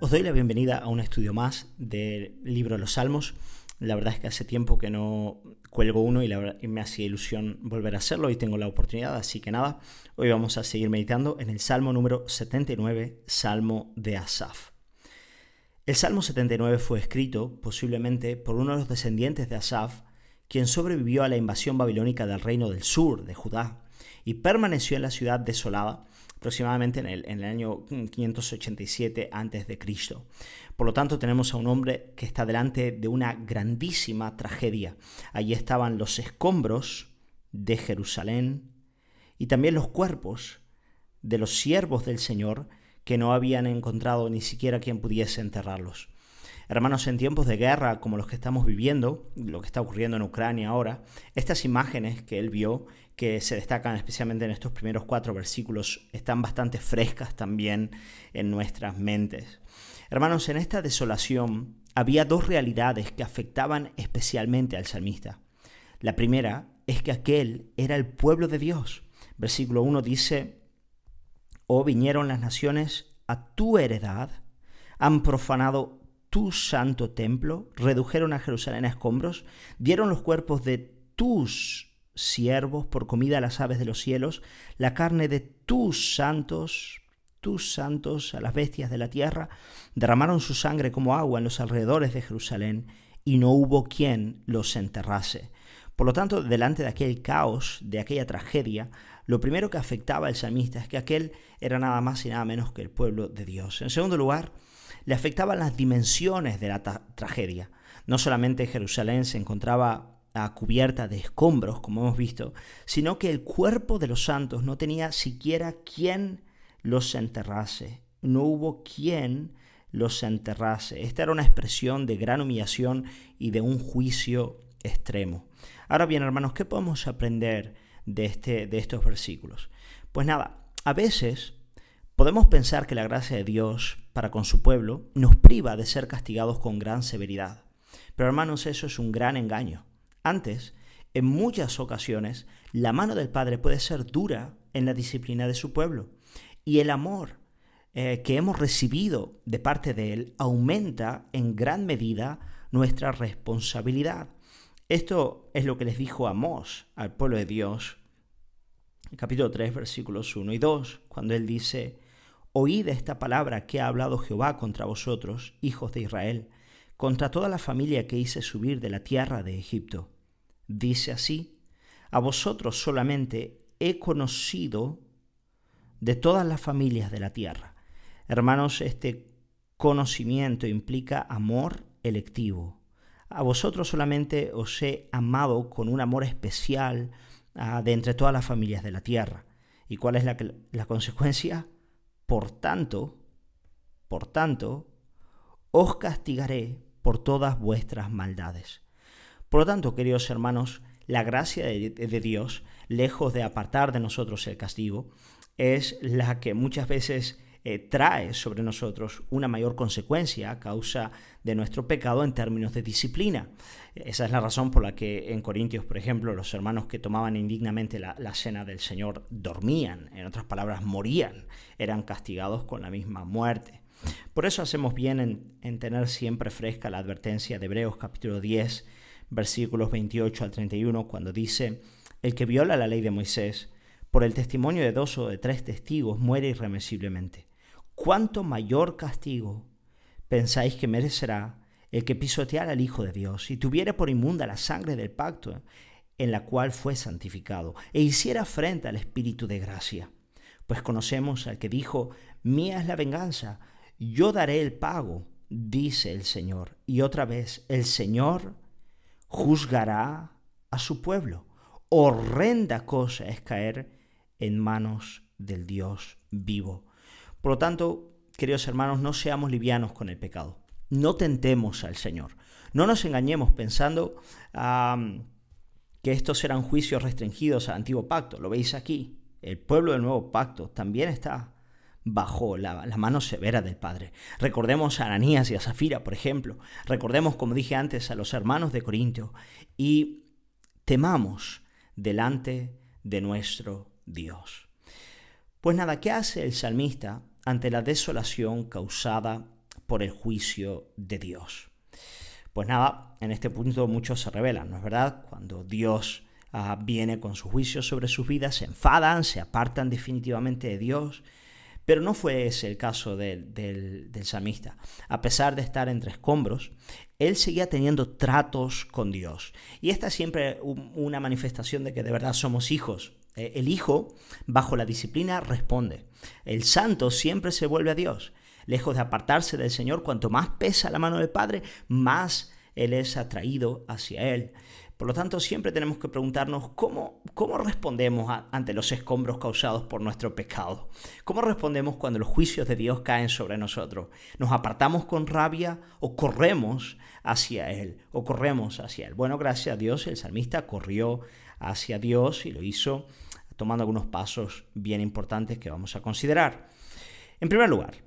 Os doy la bienvenida a un estudio más del libro de los Salmos. La verdad es que hace tiempo que no cuelgo uno y me hacía ilusión volver a hacerlo y tengo la oportunidad, así que nada, hoy vamos a seguir meditando en el Salmo número 79, Salmo de Asaf. El Salmo 79 fue escrito posiblemente por uno de los descendientes de Asaf, quien sobrevivió a la invasión babilónica del reino del sur de Judá y permaneció en la ciudad desolada aproximadamente en el año 587 a.C. Por lo tanto, tenemos a un hombre que está delante de una grandísima tragedia. Allí estaban los escombros de Jerusalén y también los cuerpos de los siervos del Señor que no habían encontrado ni siquiera quien pudiese enterrarlos. Hermanos, en tiempos de guerra como los que estamos viviendo, lo que está ocurriendo en Ucrania ahora, estas imágenes que él vio, que se destacan especialmente en estos primeros 4 versículos, están bastante frescas también en nuestras mentes. Hermanos, en esta desolación había 2 realidades que afectaban especialmente al salmista. La primera es que aquel era el pueblo de Dios. Versículo 1 dice: «Oh, vinieron las naciones a tu heredad, han profanado tu santo templo, redujeron a Jerusalén a escombros, dieron los cuerpos de tus siervos por comida a las aves de los cielos, la carne de tus santos a las bestias de la tierra, derramaron su sangre como agua en los alrededores de Jerusalén, y no hubo quien los enterrase». Por lo tanto, delante de aquel caos, de aquella tragedia, lo primero que afectaba al salmista es que aquel era nada más y nada menos que el pueblo de Dios. En segundo lugar, le afectaban las dimensiones de la tragedia. No solamente Jerusalén se encontraba cubierta de escombros, como hemos visto, sino que el cuerpo de los santos no tenía siquiera quien los enterrase. No hubo quien los enterrase. Esta era una expresión de gran humillación y de un juicio extremo. Ahora bien, hermanos, ¿qué podemos aprender de estos versículos? Pues nada, a veces podemos pensar que la gracia de Dios para con su pueblo nos priva de ser castigados con gran severidad. Pero hermanos, eso es un gran engaño. Antes, en muchas ocasiones, la mano del Padre puede ser dura en la disciplina de su pueblo. Y el amor que hemos recibido de parte de Él aumenta en gran medida nuestra responsabilidad. Esto es lo que les dijo Amós al pueblo de Dios, en capítulo 3, versículos 1 y 2, cuando él dice: «Oíd esta palabra que ha hablado Jehová contra vosotros, hijos de Israel, contra toda la familia que hice subir de la tierra de Egipto. Dice así: a vosotros solamente he conocido de todas las familias de la tierra». Hermanos, este conocimiento implica amor electivo. A vosotros solamente os he amado con un amor especial de entre todas las familias de la tierra. ¿Y cuál es la consecuencia? Por tanto, os castigaré por todas vuestras maldades. Por lo tanto, queridos hermanos, la gracia de Dios, lejos de apartar de nosotros el castigo, es la que muchas veces trae sobre nosotros una mayor consecuencia a causa de nuestro pecado en términos de disciplina. Esa es la razón por la que en Corintios, por ejemplo, los hermanos que tomaban indignamente la cena del Señor dormían, en otras palabras, morían, eran castigados con la misma muerte. Por eso hacemos bien en tener siempre fresca la advertencia de Hebreos capítulo 10, versículos 28 al 31, cuando dice: «El que viola la ley de Moisés, por el testimonio de 2 o de 3 testigos, muere irremisiblemente. ¿Cuánto mayor castigo pensáis que merecerá el que pisoteara al Hijo de Dios y tuviere por inmunda la sangre del pacto en la cual fue santificado, e hiciera afrenta al Espíritu de gracia? Pues conocemos al que dijo: mía es la venganza, yo daré el pago, dice el Señor. Y otra vez, el Señor juzgará a su pueblo. Horrenda cosa es caer en manos del Dios vivo». Por lo tanto, queridos hermanos, no seamos livianos con el pecado. No tentemos al Señor. No nos engañemos pensando que estos eran juicios restringidos al antiguo pacto. Lo veis aquí. El pueblo del nuevo pacto también está bajo la mano severa del Padre. Recordemos a Ananías y a Zafira, por ejemplo. Recordemos, como dije antes, a los hermanos de Corintio. Y temamos delante de nuestro Dios. Pues nada, ¿qué hace el salmista ante la desolación causada por el juicio de Dios. Pues nada, en este punto muchos se rebelan, ¿no es verdad? Cuando Dios viene con su juicio sobre sus vidas, se enfadan, se apartan definitivamente de Dios. Pero no fue ese el caso del salmista. A pesar de estar entre escombros, él seguía teniendo tratos con Dios. Y esta es siempre una manifestación de que de verdad somos hijos. El hijo, bajo la disciplina, responde. El santo siempre se vuelve a Dios. Lejos de apartarse del Señor, cuanto más pesa la mano del Padre, más Él es atraído hacia Él. Por lo tanto, siempre tenemos que preguntarnos cómo respondemos ante los escombros causados por nuestro pecado. ¿Cómo respondemos cuando los juicios de Dios caen sobre nosotros? ¿Nos apartamos con rabia o corremos hacia Él? Bueno, gracias a Dios, el salmista corrió hacia Dios y lo hizo tomando algunos pasos bien importantes que vamos a considerar. En primer lugar,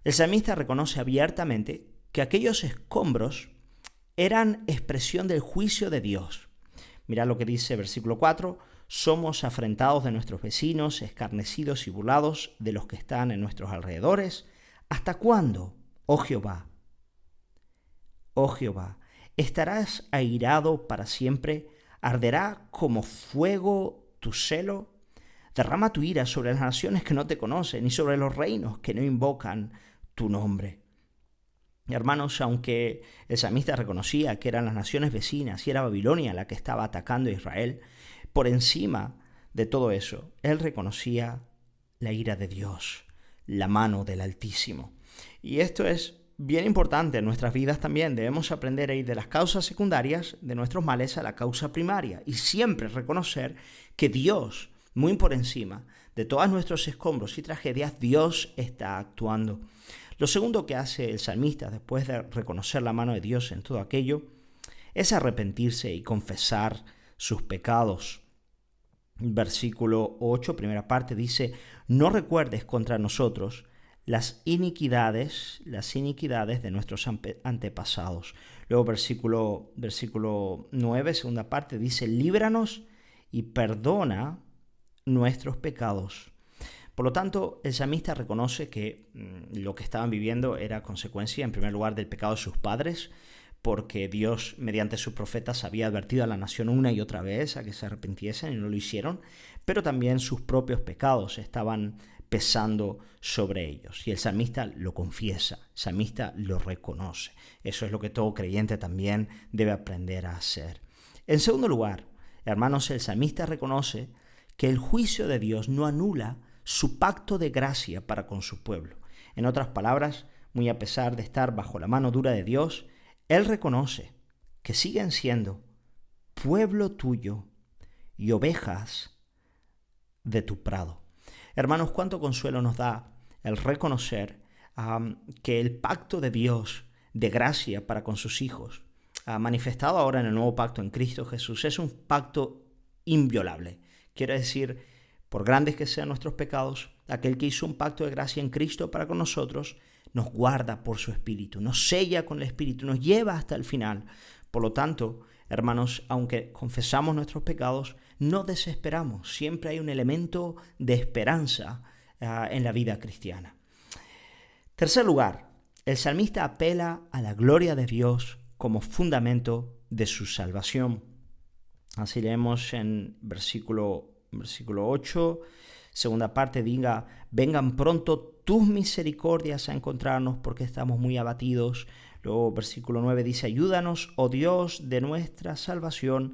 el salmista reconoce abiertamente que aquellos escombros eran expresión del juicio de Dios. Mirad lo que dice versículo 4. Somos afrentados de nuestros vecinos, escarnecidos y burlados de los que están en nuestros alrededores. ¿Hasta cuándo, oh Jehová? Oh Jehová, ¿estarás airado para siempre? ¿Arderá como fuego tu celo? Derrama tu ira sobre las naciones que no te conocen y sobre los reinos que no invocan tu nombre. Hermanos, aunque el salmista reconocía que eran las naciones vecinas y era Babilonia la que estaba atacando a Israel, por encima de todo eso, él reconocía la ira de Dios, la mano del Altísimo. Y esto es bien importante en nuestras vidas también. Debemos aprender a ir de las causas secundarias de nuestros males a la causa primaria y siempre reconocer que Dios, muy por encima de todos nuestros escombros y tragedias, Dios está actuando. Lo segundo que hace el salmista después de reconocer la mano de Dios en todo aquello es arrepentirse y confesar sus pecados. Versículo 8, primera parte, dice: no recuerdes contra nosotros las iniquidades de nuestros antepasados. Luego versículo 9, segunda parte, dice: líbranos y perdona nuestros pecados. Por lo tanto, el salmista reconoce que lo que estaban viviendo era consecuencia, en primer lugar, del pecado de sus padres, porque Dios, mediante sus profetas, había advertido a la nación una y otra vez a que se arrepintiesen y no lo hicieron, pero también sus propios pecados estaban pesando sobre ellos. Y el salmista lo confiesa, el salmista lo reconoce. Eso es lo que todo creyente también debe aprender a hacer. En segundo lugar, hermanos, el salmista reconoce que el juicio de Dios no anula su pacto de gracia para con su pueblo. En otras palabras, muy a pesar de estar bajo la mano dura de Dios, él reconoce que siguen siendo pueblo tuyo y ovejas de tu prado. Hermanos, cuánto consuelo nos da el reconocer que el pacto de Dios de gracia para con sus hijos, manifestado ahora en el nuevo pacto en Cristo Jesús, es un pacto inviolable. Quiere decir, por grandes que sean nuestros pecados, aquel que hizo un pacto de gracia en Cristo para con nosotros, nos guarda por su Espíritu, nos sella con el Espíritu, nos lleva hasta el final. Por lo tanto, hermanos, aunque confesamos nuestros pecados, no desesperamos. Siempre hay un elemento de esperanza en la vida cristiana. Tercer lugar, el salmista apela a la gloria de Dios como fundamento de su salvación. Así leemos en versículo 8, segunda parte, diga: vengan pronto tus misericordias a encontrarnos porque estamos muy abatidos. Luego versículo 9 dice: ayúdanos, oh Dios de nuestra salvación,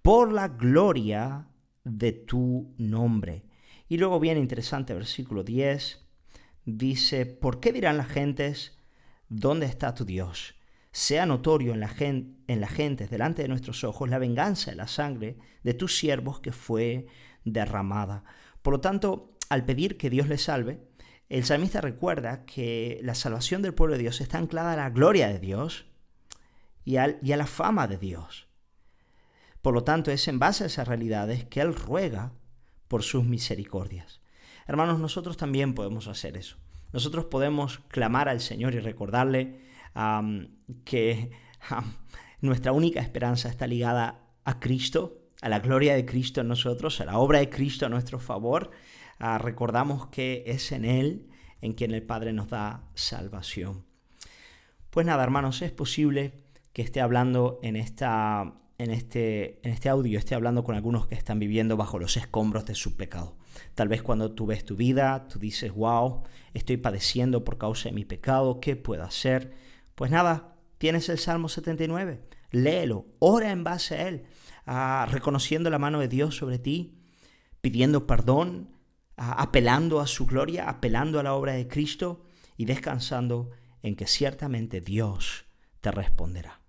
por la gloria de tu nombre. Y luego bien interesante, versículo 10 dice: ¿por qué dirán las gentes, dónde está tu Dios? Sea notorio en la gente, delante de nuestros ojos, la venganza de la sangre de tus siervos que fue derramada. Por lo tanto, al pedir que Dios les salve, el salmista recuerda que la salvación del pueblo de Dios está anclada a la gloria de Dios y a la fama de Dios. Por lo tanto, es en base a esas realidades que él ruega por sus misericordias. Hermanos, nosotros también podemos hacer eso. Nosotros podemos clamar al Señor y recordarle que nuestra única esperanza está ligada a Cristo, a la gloria de Cristo en nosotros, a la obra de Cristo a nuestro favor. Recordamos que es en Él en quien el Padre nos da salvación. Pues nada, hermanos, es posible que esté hablando en este audio, esté hablando con algunos que están viviendo bajo los escombros de su pecado. Tal vez cuando tú ves tu vida, tú dices, wow, estoy padeciendo por causa de mi pecado, ¿qué puedo hacer? Pues nada, tienes el Salmo 79, léelo, ora en base a él, reconociendo la mano de Dios sobre ti, pidiendo perdón, apelando a su gloria, apelando a la obra de Cristo y descansando en que ciertamente Dios te responderá.